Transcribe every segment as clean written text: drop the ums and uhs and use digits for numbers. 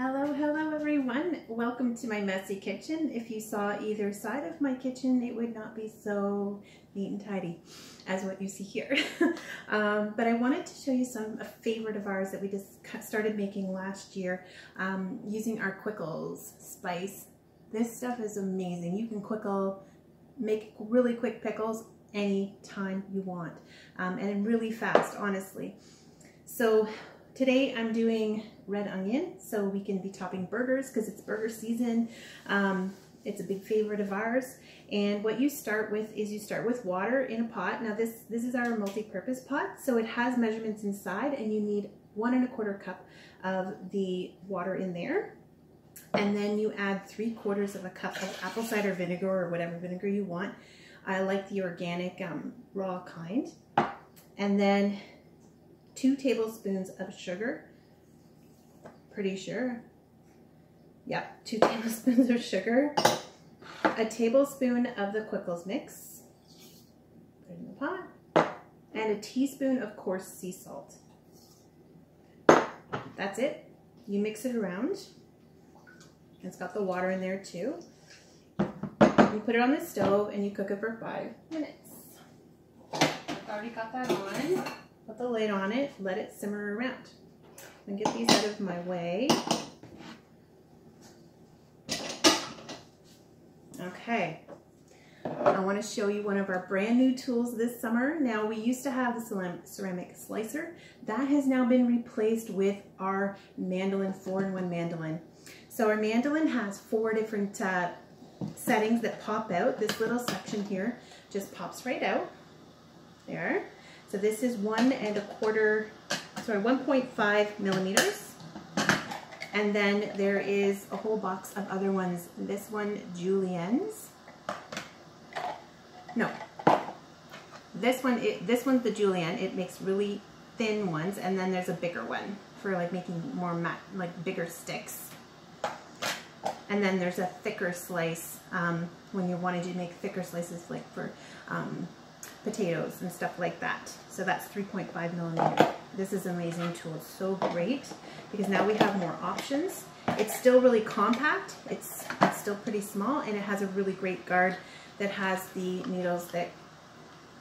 Hello, hello everyone. Welcome to my messy kitchen. If you saw either side of my kitchen, it would not be so neat and tidy as what you see here. But I wanted to show you a favorite of ours that we just started making last year using our Quickles spice. This stuff is amazing. You can make really quick pickles anytime you want and really fast, honestly. So today I'm doing red onion, so we can be topping burgers because it's burger season. It's a big favorite of ours. And what you start with is you start with water in a pot. Now this is our multi-purpose pot, so it has measurements inside, and you need 1 1/4 cup of the water in there. And then you add 3/4 of a cup of apple cider vinegar or whatever vinegar you want. I like the organic raw kind. And then 2 tablespoons of sugar. Pretty sure. Yep, 2 tablespoons of sugar. A tablespoon of the Quickles mix. Put it in the pot. And a teaspoon of coarse sea salt. That's it. You mix it around. It's got the water in there too. You put it on the stove and you cook it for 5 minutes. I've already got that on. Put the lid on it, let it simmer around. And get these out of my way. Okay, I want to show you one of our brand new tools this summer. Now, we used to have the ceramic slicer. That has now been replaced with our mandolin, 4-in-1 mandolin. So our mandolin has 4 different settings that pop out. This little section here just pops right out. There. So this is 1.5 millimeters. And then there is a whole box of other ones. This one, Julienne's. No. This one's the Julienne. It makes really thin ones, and then there's a bigger one for like making more matte, like bigger sticks. And then there's a thicker slice when you're wanting to make thicker slices, like for potatoes and stuff like that. So that's 3.5 millimeter. This is an amazing tool. It's so great because now we have more options. It's still really compact. It's still pretty small, and it has a really great guard that has the needles that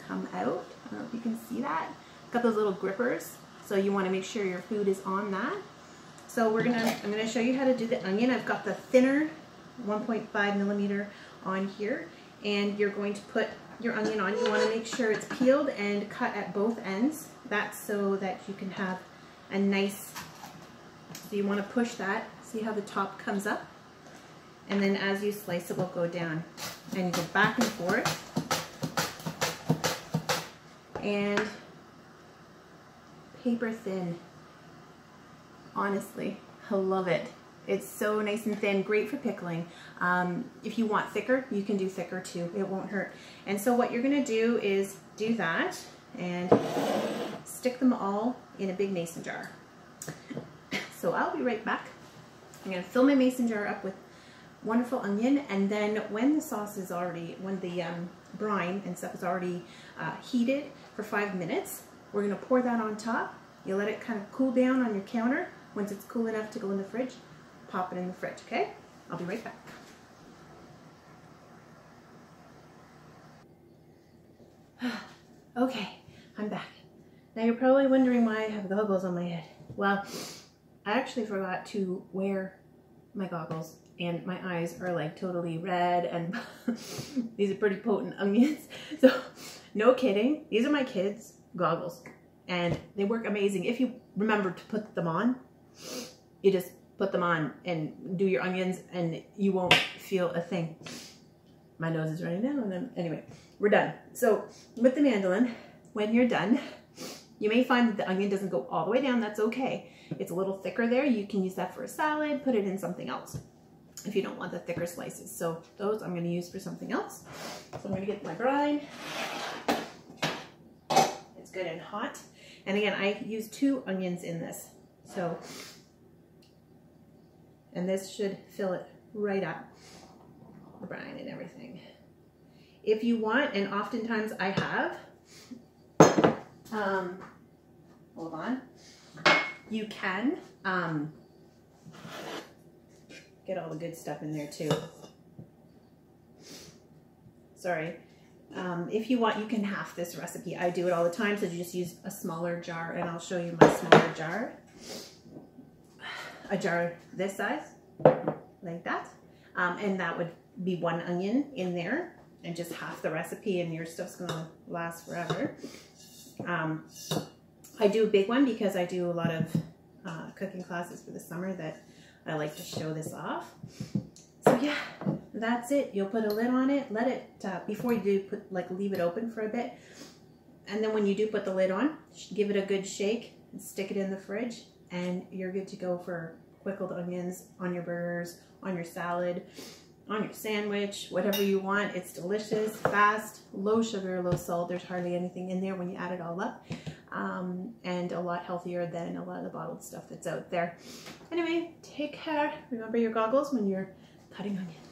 come out. I don't know if you can see that. Got those little grippers, so you want to make sure your food is on that. So I'm gonna show you how to do the onion. I've got the thinner 1.5 millimeter on here, and you're going to put your onion on. You want to make sure it's peeled and cut at both ends. That's so that you can have a nice, so you want to push that, see how the top comes up, and then as you slice it will go down, and you go back and forth, and paper thin. Honestly, I love it. It's so nice and thin, great for pickling. If you want thicker, you can do thicker too. It won't hurt. And so what you're gonna do is do that and stick them all in a big mason jar. So I'll be right back. I'm gonna fill my mason jar up with wonderful onion, and then when the sauce is already, when the brine and stuff is already heated for 5 minutes, we're gonna pour that on top. You let it kind of cool down on your counter. Once it's cool enough to go in the fridge, pop it in the fridge, okay? I'll be right back. Okay, I'm back. Now you're probably wondering why I have goggles on my head. Well, I actually forgot to wear my goggles, and my eyes are like totally red, and these are pretty potent onions. So, no kidding, these are my kids' goggles, and they work amazing. If you remember to put them on, you just put them on and do your onions, and you won't feel a thing. My nose is running down on them. Anyway, we're done. So with the mandolin, when you're done, you may find that the onion doesn't go all the way down. That's okay. It's a little thicker there. You can use that for a salad, put it in something else if you don't want the thicker slices. So those I'm going to use for something else. So I'm going to get my brine. It's good and hot. And again, I use 2 onions in this. So, and this should fill it right up, the brine and everything. If you want, and oftentimes I have, hold on, you can get all the good stuff in there too. Sorry. If you want, you can half this recipe. I do it all the time, so you just use a smaller jar, and I'll show you my smaller jar. A jar this size, like that. And that would be 1 onion in there, and just half the recipe, and your stuff's gonna last forever. I do a big one because I do a lot of cooking classes for the summer that I like to show this off. So yeah, that's it. You'll put a lid on it, let it, before you do, leave it open for a bit. And then when you do put the lid on, give it a good shake and stick it in the fridge, and you're good to go for quickled onions on your burgers, on your salad, on your sandwich, whatever you want. It's delicious, fast, low sugar, low salt. There's hardly anything in there when you add it all up. And a lot healthier than a lot of the bottled stuff that's out there. Anyway, take care. Remember your goggles when you're cutting onions.